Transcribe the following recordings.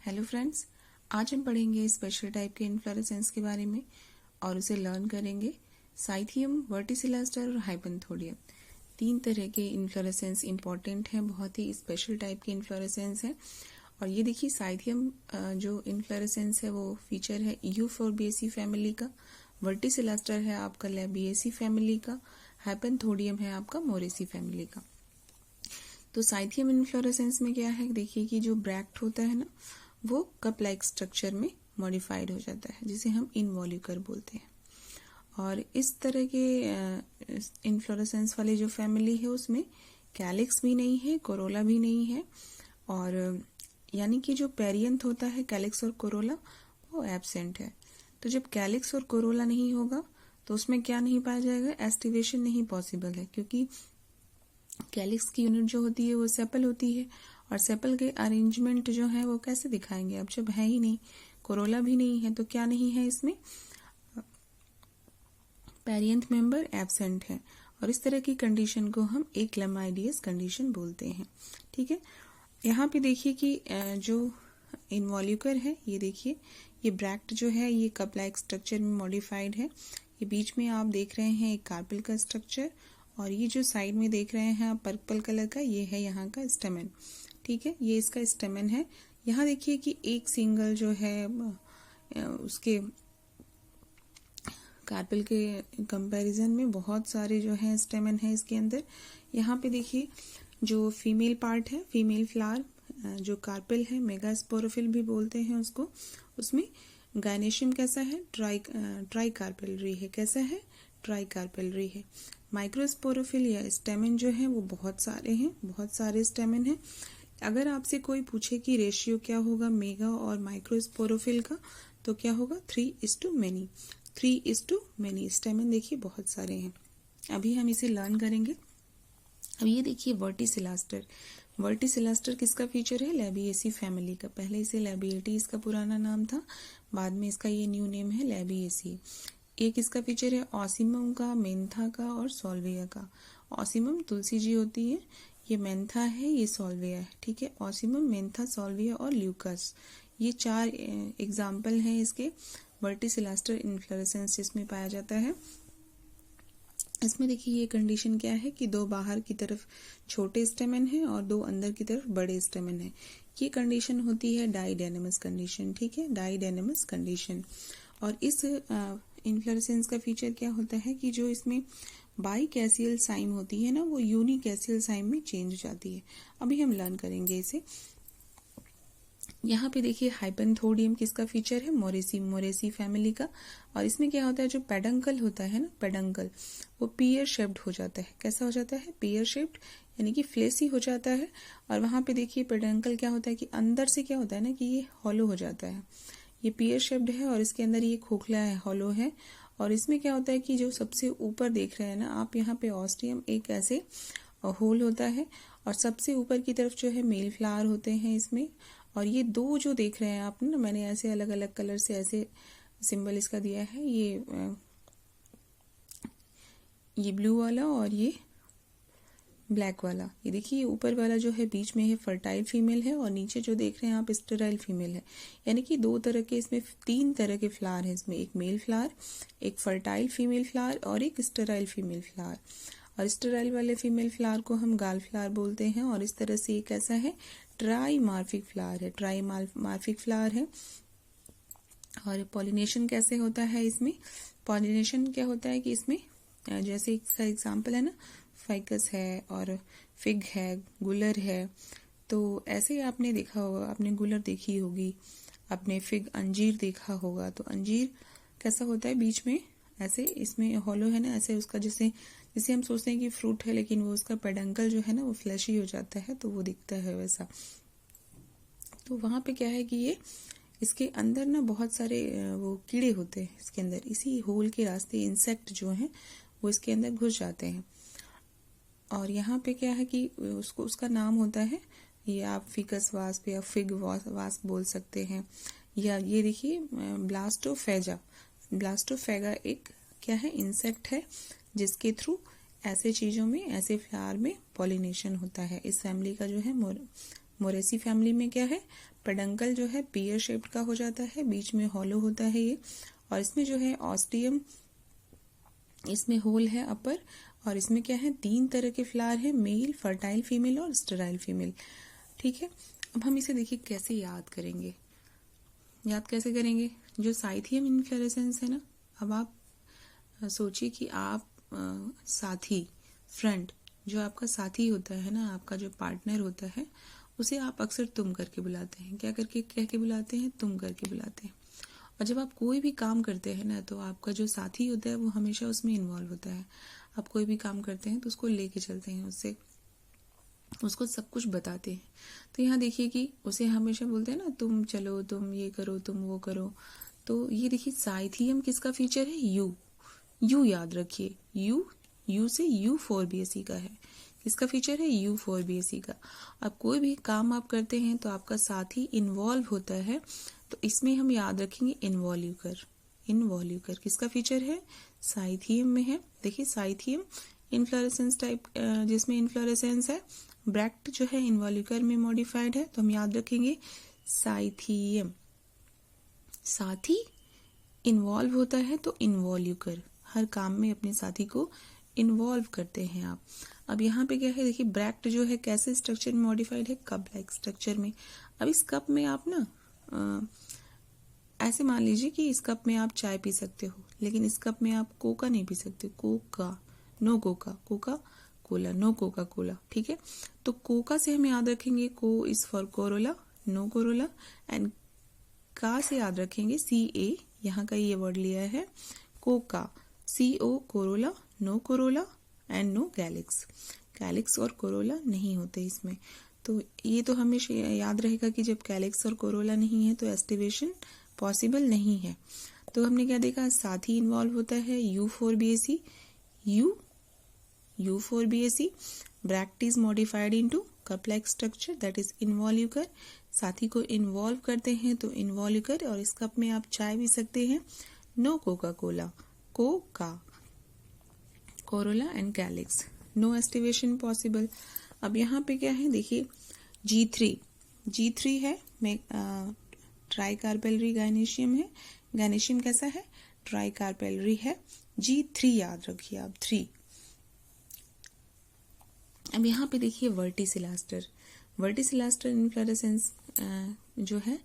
Hello friends, आज हम पढ़ेंगे स्पेशल टाइप के इन्फ्लोरेसेंस के बारे में और उसे लर्न करेंगे। साइथियम, वर्टिसिलास्टर और हाइपनथोडियम, तीन तरह के इन्फ्लोरेसेंस इंपॉर्टेंट हैं, बहुत ही स्पेशल टाइप के इन्फ्लोरेसेंस हैं। और ये देखिए साइथियम जो इन्फ्लोरेसेंस है वो फीचर है यूफोर्बिएसी फैमिली का, वर्टिसिलास्टर है आपका लैबिएसी फैमिली का, हाइपनथोडियम है आपका मोरेसी फैमिली का। तो साइथियम इन्फ्लोरेसेंस में क्या है, देखिए कि जो ब्रैक्ट होता है ना वो कप लाइक स्ट्रक्चर में मॉडिफाइड हो जाता है, जिसे हम इनवॉल्यूकर बोलते हैं। और इस तरह के इन्फ्लोरेसेंस वाली जो फैमिली है उसमें कैलिक्स भी नहीं है, कोरोला भी नहीं है, और यानी कि जो पेरियंथ होता है कैलिक्स और कोरोला वो एब्सेंट है। तो जब कैलिक्स और कोरोला नहीं होगा तो उसमें क्या नहीं पाया जाएगा, एस्टिवेशन नहीं पॉसिबल है, क्योंकि कैलिक्स की यूनिट जो होती है वो सेपल होती है, और सेपल के अरेंजमेंट जो है वो कैसे दिखाएंगे, अब जब है ही नहीं, कोरोला भी नहीं है, तो क्या नहीं है इसमें, पेरियंथ मेंबर एब्सेंट है। और इस तरह की कंडीशन को हम एक्लेमाइडियस कंडीशन बोलते हैं। ठीक है, यहाँ पे देखिए कि जो इनवॉल्यूकर है, ये देखिए ये ब्रैक्ट जो है ये कप लाइक स्ट्रक्चर में मॉडिफाइड है। ये बीच में आप देख रहे हैं एक कार्पेल का स्ट्रक्चर, और ये जो साइड में देख रहे हैं आप पर्पल कलर का, ये है यहाँ का स्टेमन। ठीक है, ये इसका स्टेमन है। यहाँ देखिए कि एक सिंगल जो है उसके कार्पेल के कंपैरिजन में बहुत सारे जो है स्टेमन है इसके अंदर। यहाँ पे देखिए जो फीमेल पार्ट है, फीमेल फ्लावर जो कार्पेल है, मेगास्पोरोफिल भी बोलते हैं उसको, उसमें गायनेशियम कैसा है, ट्राई कार्पेलरी है। कैसा है, ट्राई कार्पेलरी है। माइक्रोस्पोरोफिल या स्टेमन जो है वो बहुत सारे हैं, बहुत सारे स्टेमन हैं। अगर आपसे कोई पूछे कि रेशियो क्या होगा मेगा और माइक्रोस्पोरोफिल का, तो क्या होगा 3:many। 3:many स्टेमन देखिए बहुत सारे हैं। अभी हम इसे लर्न करेंगे। अब ये देखिए वर्टिसिलास्टर। वर्टिसिलास्टर किसका फीचर है, लैबिएसी फैमिली का। पहले इसे लैबिएटी इसका पुराना नाम था, बाद में इसका ये न्यू नेम है लैबिएसी। एक इसका फीचर है ऑसिमम का, मेंथा का और सॉल्विया का। ऑसिमम तुलसी जी होती है, ये मेंथा है, ये सॉल्विया है। ठीक है, ऑसिमम, मेंथा, सॉल्विया और ल्यूकस, ये 4 एग्जाम्पल हैं इसके वर्टिसिलास्टर इन्फ्लोरेसेंस जिसमें पाया जाता है। इसमें देखिए ये कंडीशन क्या है कि 2 बाहर की तरफ छोटे स्टेमन है और 2 अंदर की तरफ बड़े स्टेमन है। ये कंडीशन होती है डाइडेनेमस कंडीशन। ठीक है, डाइडेनेमस कंडीशन। और इस इन्फ्लोरेसेंस का फीचर क्या होता है कि जो इसमें बाइकैसियल साइम होती है ना वो यूनिकैसियल साइम में चेंज हो जाती है। अभी हम लर्न करेंगे इसे। यहाँ पे देखिए हाइपनथोडियम किसका फीचर है, मोरेसी फैमिली का। और इसमें क्या होता है, जो पेडंकल होता है ना, पेडंकल वो पियर शेप्ड हो जाता है। कैसा हो जाता है, पियर शेप्ड, यानी कि फ्लेसी हो जाता है। और वहां पे देखिए पेडंकल क्या होता है कि अंदर से क्या होता है ना कि ये हॉलो हो जाता है। ये पियर शेप्ड है और इसके अंदर ये खोखला है, हॉलो है। और इसमें क्या होता है कि जो सबसे ऊपर देख रहे हैं ना आप, यहाँ पे ऑस्टियम एक ऐसे होल होता है, और सबसे ऊपर की तरफ जो है मेल फ्लावर होते हैं इसमें। और ये 2 जो देख रहे हैं आप ना, मैंने ऐसे अलग अलग कलर से ऐसे सिंबल इसका दिया है, ये ब्लू वाला और ये ब्लैक वाला। ये देखिए ऊपर वाला जो है बीच में है फर्टाइल फीमेल है, और नीचे जो देख रहे हैं आप स्टेराइल फीमेल है। यानी कि 2 तरह के, इसमें 3 तरह के फ्लावर है इसमें, एक मेल फ्लावर, एक फर्टाइल फीमेल फ्लावर और एक स्टेराइल फीमेल फ्लावर। और स्टेराइल वाले फीमेल फ्लावर को हम गाल फ्लावर बोलते हैं। और इस तरह से एक ऐसा है ट्राइमार्फिक फ्लावर है, ट्राइमार्फिक फ्लावर है। और पॉलिनेशन कैसे होता है इसमें, पॉलिनेशन क्या होता है कि इसमें जैसे इसका एग्जाम्पल है ना, फाइकस है और फिग है, गुलर है। तो ऐसे आपने देखा होगा, आपने गुलर देखी होगी, आपने फिग अंजीर देखा होगा। तो अंजीर कैसा होता है, बीच में ऐसे इसमें हॉलो है ना, ऐसे उसका जैसे हम सोचते हैं कि फ्रूट है, लेकिन वो उसका पेडंकल जो है ना वो फ्लैशी हो जाता है, तो वो दिखता है वैसा। तो वहां पे क्या है कि ये इसके अंदर ना बहुत सारे वो कीड़े होते हैं इसके अंदर, इसी होल के रास्ते इंसेक्ट जो हैं वो इसके अंदर घुस जाते हैं। और यहाँ पे क्या है कि उसका नाम होता है, ये आप फिकस वास्प या फिग वास्प बोल सकते हैं। या ये देखिए ब्लास्टोफेजा, ब्लास्टोफेगा एक क्या है, इंसेक्ट है, जिसके थ्रू ऐसे चीजों में, ऐसे फ्लावर में पॉलिनेशन होता है। इस फैमिली का जो है मोरेसी फैमिली में क्या है, पेडंकल जो है पियर शेप्ड का हो जाता है, बीच में हॉलो होता है ये, और इसमें जो है ऑस्टियम, इसमें होल है अपर, और इसमें क्या है 3 तरह के फ्लावर है, मेल, फर्टाइल फीमेल और स्टेराइल फीमेल। ठीक है, अब हम इसे देखिए कैसे याद करेंगे। याद कैसे करेंगे, जो साइथियम इन्फ्लोरेसेंस है ना, अब आप सोचिए कि आप साथी, फ्रेंड, जो आपका साथी होता है ना, आपका जो पार्टनर होता है, उसे आप अक्सर तुम करके बुलाते हैं। क्या करके कह के बुलाते हैं, तुम करके बुलाते हैं। और जब आप कोई भी काम करते हैं ना, तो आपका जो साथी होता है वो हमेशा उसमें इन्वॉल्व होता है। आप कोई भी काम करते हैं तो उसको लेके चलते हैं, उसको सब कुछ बताते हैं। तो यहाँ देखिए कि उसे हमेशा बोलते हैं ना, तुम चलो, तुम ये करो, तुम वो करो। तो ये देखिए साइथियम किसका फीचर है, यू याद रखिए, यू से U4BSE का है। किसका फीचर है, U4BSE का। अब कोई भी काम आप करते हैं तो आपका साथी इन्वॉल्व होता है, तो इसमें हम याद रखेंगे इन्वॉल्यूकर किसका फीचर है, साइथियम में है। देखिए साइथियम इन्फ्लोरेसेंस टाइप, जिसमें इन्फ्लोरेसेंस है, ब्रैक्ट जो है इन्वॉल्यूकर में मॉडिफाइड है, तो हम याद रखेंगे साइथियम। साथी इन्वॉल्व होता है तो इन्वॉल्यूकर, हर काम में अपने साथी को इन्वॉल्व करते हैं आप। अब यहाँ पे क्या है, देखिए ब्रैक्ट जो है कैसे स्ट्रक्चर में मॉडिफाइड है, कप लाइक स्ट्रक्चर में। अब इस कप में आप ना ऐसे मान लीजिए कि इस कप में आप चाय पी सकते हो, लेकिन इस कप में आप कोका नहीं पी सकते, no Coca Cola, no Coca Cola. ठीक है, तो कोका से हम याद रखेंगे co is for corolla, no corolla, and ca से याद रखेंगे CA, यहाँ का ये वर्ड लिया है Coca, CO corolla, no corolla and no calyx और कोरोला नहीं होते इसमें। तो ये तो हमेशा याद रहेगा कि जब कैलिक्स और कोरोला नहीं है तो एस्टिवेशन पॉसिबल नहीं है। तो हमने क्या देखा, साथी इन्वॉल्व होता है U4BSE, U4BSE, bract is modified into cup like structure that is involucre. साथी को इन्वॉल्व करते हैं तो इन्वॉल्यूकर, और इस कप में आप चाय पी सकते हैं, no Coca Cola, corolla and calyx, no aestivation possible. अब यहाँ पे क्या है, देखिए G3 है, ट्राई कार्पेलरी गायनेशियम है। गायनेशियम कैसा है, ट्राई कार्पेलरी है। G3 याद रखिए आप, 3। अब यहाँ पे देखिए वर्टिसिलास्टर इन्फ्लोरेसेंस जो है,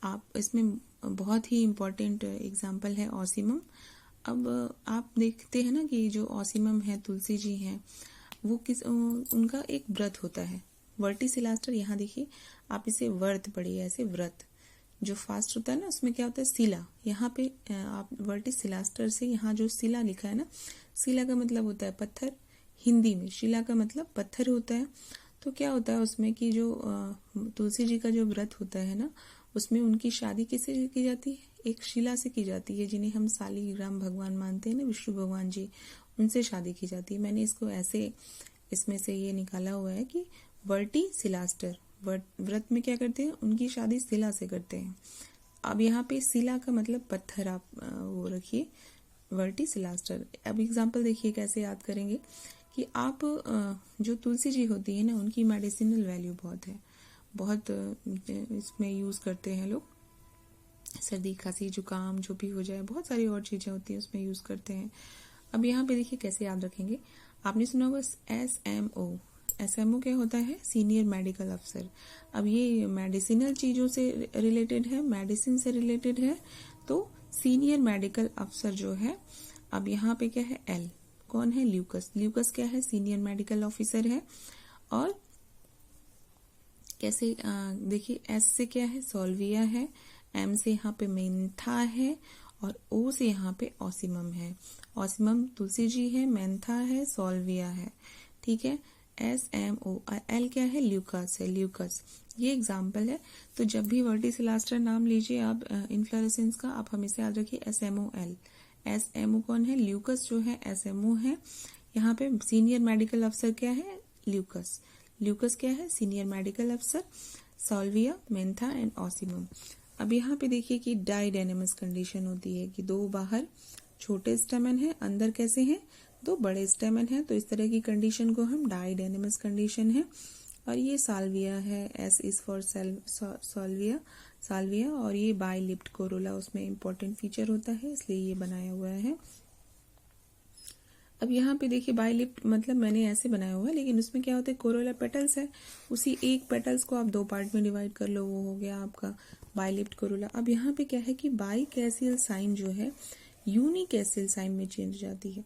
आप इसमें बहुत ही इम्पोर्टेंट एग्जाम्पल है ऑसिमम। अब आप देखते हैं ना कि जो ऑसिमम है, तुलसी जी हैं, वो उनका एक व्रत होता है वर्टिसिलास्टर। यहाँ देखिए आप इसे व्रत पढ़िए, ऐसे व्रत जो फास्ट होता है ना, उसमें क्या होता है, शिला। यहाँ पे आप वर्टिसिलास्टर से यहाँ जो शिला लिखा है ना, शिला का मतलब होता है पत्थर, हिंदी में शिला का मतलब पत्थर होता है। तो क्या होता है उसमें कि जो तुलसी जी का जो व्रत होता है ना, उसमें उनकी शादी किससे की जाती है, एक शिला से की जाती है, जिन्हें हम शालिग्राम भगवान मानते हैं ना, विष्णु भगवान जी, उनसे शादी की जाती है। मैंने इसको ऐसे इसमें से ये निकाला हुआ है कि वर्टिसिलास्टर व्रत में क्या करते हैं, उनकी शादी शिला से करते हैं। अब यहाँ पे शिला का मतलब पत्थर आप वो रखिए, वर्टिसिलास्टर। अब एग्जाम्पल देखिए कैसे याद करेंगे कि आप जो तुलसी जी होती है ना, उनकी मेडिसिनल वैल्यू बहुत इसमें यूज करते हैं लोग, सर्दी खांसी जुकाम जो भी हो जाए, बहुत सारी और चीजें होती है उसमें यूज करते हैं। अब यहाँ पे देखिए कैसे याद रखेंगे, आपने सुना होगा SMO क्या होता है, सीनियर मेडिकल अफसर। अब ये मेडिसिनल चीजों से रिलेटेड है, मेडिसिन से रिलेटेड है, तो सीनियर मेडिकल अफसर जो है। अब यहाँ पे क्या है, L कौन है, ल्यूकस क्या है, सीनियर मेडिकल ऑफिसर है। और कैसे देखिए S से क्या है, सॉल्विया है, M से यहाँ पे मेंथा है, और O से यहाँ पे ऑसिमम है। ऑसिमम तुलसी जी है, मेंथा है, सॉल्विया है। ठीक है, SMO। L क्या है, ल्यूकस। ये एग्जाम्पल है। तो जब भी वर्टिसिलास्टर नाम लीजिए आप इन्फ्लोरेसेंस का, आप हमेशा याद रखिए SMOL। SMO कौन है, ल्यूकस जो है SMO है। यहाँ पे सीनियर मेडिकल अफसर क्या है, ल्यूकस क्या है, सीनियर मेडिकल अफसर। सॉल्विया, मेंथा एंड ऑसिमम। अब यहाँ पे देखिए कि डाइडेनेमस कंडीशन होती है कि 2 बाहर छोटे स्टेमन है, अंदर कैसे हैं, 2 बड़े स्टेमन है। तो इस तरह की कंडीशन को हम डाइडेनेमस कंडीशन है। और ये साल्विया है, S is for Salvia, Salvia. और ये बाई लिप्ड कोरोला उसमें इम्पोर्टेंट फीचर होता है, इसलिए ये बनाया हुआ है। अब यहाँ पे देखिए बाई लिप्ड मतलब मैंने ऐसे बनाया हुआ है, लेकिन उसमें क्या होता है, कोरोला पेटल्स है, उसी एक पेटल्स को आप दो पार्ट में डिवाइड कर लो, वो हो गया आपका बाई लिप्ड कोरोला। अब यहाँ पे क्या है कि बाई कैसियल साइन जो है यूनिकैसियल साइन में चेंज हो जाती है।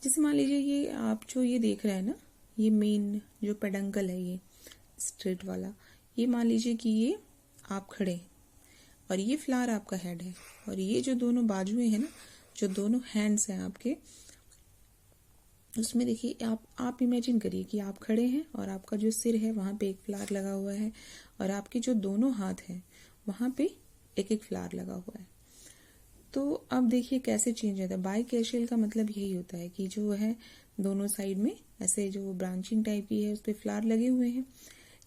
जैसे मान लीजिए ये आप जो ये देख रहे हैं ना, ये मेन जो पेडंकल है, ये स्ट्रेट वाला, ये मान लीजिए कि ये आप खड़े हैं और ये फ्लावर आपका हेड है, और ये जो दोनों बाजुएं हैं ना, जो दोनों हैंड्स हैं आपके, उसमें देखिए आप इमेजिन करिए कि आप खड़े हैं और आपका जो सिर है वहाँ पे एक फ्लावर लगा हुआ है, और आपके जो दोनों हाथ हैं वहाँ पे एक एक फ्लावर लगा हुआ है। तो अब देखिए कैसे चेंज होता है। बाई कैशियल का मतलब यही होता है कि जो है दोनों साइड में ऐसे जो ब्रांचिंग टाइप की है उस पर फ्लावर लगे हुए हैं।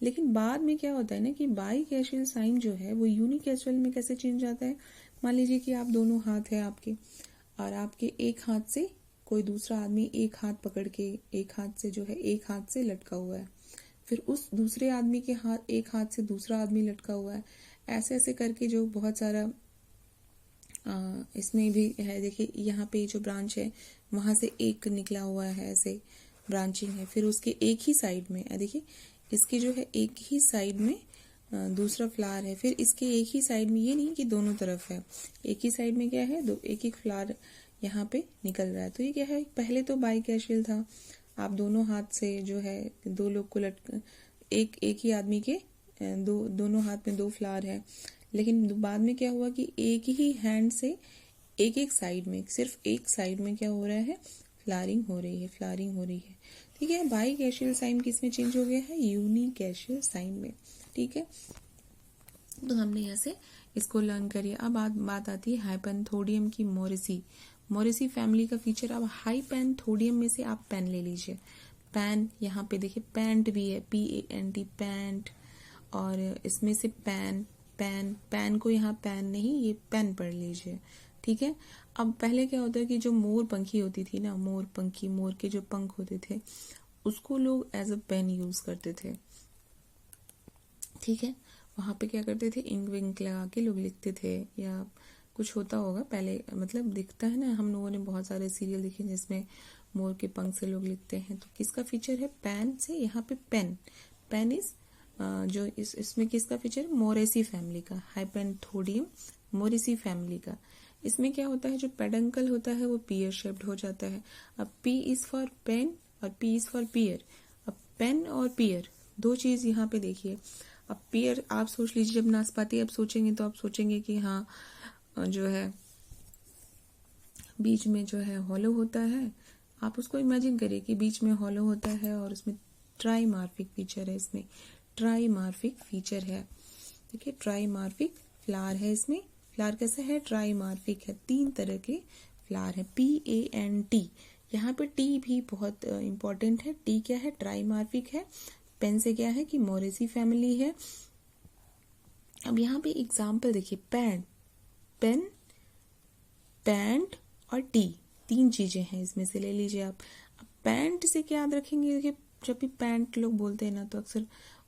लेकिन बाद में क्या होता है ना कि बाई कैशियल साइन जो है वो यूनिकैशियल में कैसे चेंज आता है। मान लीजिए कि आप दोनों हाथ है आपके, और आपके एक हाथ से कोई दूसरा आदमी एक हाथ पकड़ के एक हाथ से जो है एक हाथ से लटका हुआ है, फिर उस दूसरे आदमी के हाथ एक हाथ से दूसरा आदमी लटका हुआ है, ऐसे ऐसे करके जो बहुत सारा इसमें भी है। देखिए यहाँ पे जो ब्रांच है वहां से एक निकला हुआ है, ऐसे ब्रांचिंग है। फिर उसके एक ही साइड में देखिए इसके जो है एक ही साइड में दूसरा फ्लावर है, फिर इसके एक ही साइड में, ये नहीं कि दोनों तरफ है, एक ही साइड में क्या है, दो एक एक फ्लावर यहाँ पे निकल रहा है। तो ये क्या है, पहले तो बाई कैशियल था, आप दोनों हाथ से जो है दो लोग को एक ही आदमी के दोनों हाथ में दो फ्लावर है। लेकिन बाद में क्या हुआ कि एक ही हैंड से एक एक साइड में, सिर्फ एक साइड में क्या हो रहा है, फ्लावरिंग हो रही है, फ्लावरिंग हो रही है। ठीक है, बाई कैशियल साइन किस में चेंज हो गया है, यूनिकैशियल साइन में। ठीक है, तो हमने यहाँ से इसको लर्न करिए। अब बात आती है हाइपेंथोडियम की मोरेसी फैमिली का फीचर। अब हाइपेंथोडियम में से आप पेन ले लीजिए। पैन, यहाँ पे देखिए पैंट भी है, PANT पैंट, और इसमें से पैन को यहाँ पैन नहीं, ये पेन पढ़ लीजिए। ठीक है, अब पहले क्या होता है कि जो मोर पंखी होती थी ना, मोर के जो पंख होते थे उसको लोग एज अ पेन यूज करते थे। ठीक है, वहां पे क्या करते थे, इंक विंक लगा के लोग लिखते थे, या कुछ होता होगा पहले, मतलब दिखता है ना, हम लोगों ने बहुत सारे सीरियल देखे जिसमें मोर के पंख से लोग लिखते हैं। तो किसका फीचर है, पैन से, यहाँ पे पेन इज जो इसमें किसका फीचर है, मोरेसी फैमिली का, हाइपेंथोडियम मोरेसी फैमिली का। इसमें क्या होता है, जो पेडंकल होता है वो पियर शेप्ड हो जाता है। अब P इज फॉर पेन और P इज फॉर पियर। अब पेन और पियर दो चीज यहाँ पे देखिए। अब पियर आप सोच लीजिए, जब नाशपाती आप सोचेंगे तो आप सोचेंगे कि हाँ जो है बीच में जो है हॉलो होता है, आप उसको इमेजिन करिए कि बीच में हॉलो होता है और उसमें ट्राइमार्फिक फीचर है, इसमें ट्राइमार्फिक फीचर है। देखिए ट्राइमार्फिक फ्लावर है, इसमें फ्लावर कैसा है, ट्राइमार्फिक है, तीन तरह के फ्लावर है, PANT। यहाँ पे टी भी बहुत इंपॉर्टेंट है। टी क्या है, ट्राइमार्फिक है। पेन से क्या है कि मोरेसी फैमिली है। अब यहाँ पे एग्जाम्पल देखिए, पेन, पैंट और टी, तीन चीजें हैं इसमें से ले लीजिए आप। अब पैंट से क्या याद रखेंगे, देखिए जब भी पैंट लोग बोलते हैं ना तो अक्सर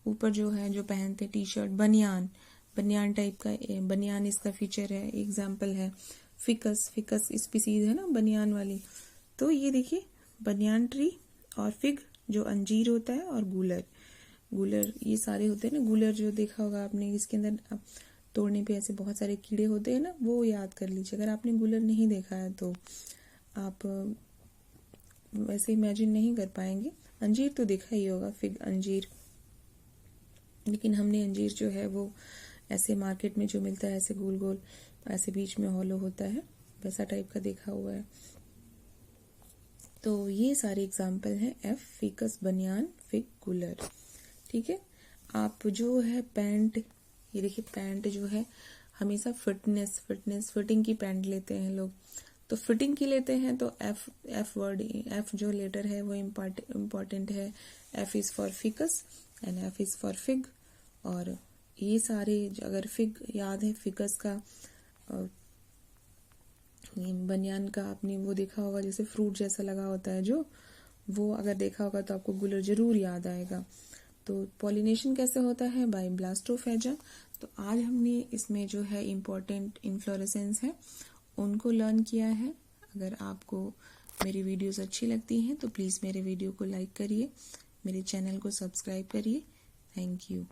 ऊपर जो है जो पहनते टी शर्ट, बनियान टाइप का, बनियान इसका फीचर है। एग्जाम्पल है फिकस स्पीसीज है ना बनियान वाली। तो ये देखिए बनियान ट्री और फिग जो अंजीर होता है, और गूलर ये सारे होते हैं ना। गूलर जो देखा होगा आपने, इसके अंदर तोड़ने पे ऐसे बहुत सारे कीड़े होते हैं ना, वो याद कर लीजिए। अगर आपने गूलर नहीं देखा है तो आप वैसे इमेजिन नहीं कर पाएंगे। अंजीर तो देखा ही होगा, फिग अंजीर, लेकिन हमने अंजीर जो है वो ऐसे मार्केट में जो मिलता है ऐसे गोल गोल, ऐसे बीच में हॉलो होता है, वैसा टाइप का देखा हुआ है। तो ये सारे एग्जाम्पल हैं, एफ, फिकस, बनियान, फिग, गूलर। ठीक है, आप जो है पैंट, ये देखिए पैंट जो है हमेशा फिटिंग की पैंट लेते हैं लोग, तो फिटिंग की लेते हैं तो एफ वर्ड, एफ जो लेटर है वो इम्पॉर्टेंट है। F is for ficus and F is for fig. और ये सारे अगर फिग याद है, फिकस का बनियान का आपने वो देखा होगा, जैसे फ्रूट जैसा लगा होता है जो, वो अगर देखा होगा तो आपको गूलर जरूर याद आएगा। तो पॉलिनेशन कैसे होता है? बाय ब्लास्टोफेजा। तो आज हमने इसमें जो है इम्पोर्टेंट इन्फ्लोरेसेंस है उनको लर्न किया है। अगर आपको मेरी वीडियोस अच्छी लगती हैं तो प्लीज़ मेरे वीडियो को लाइक करिए, मेरे चैनल को सब्सक्राइब करिए। Thank you.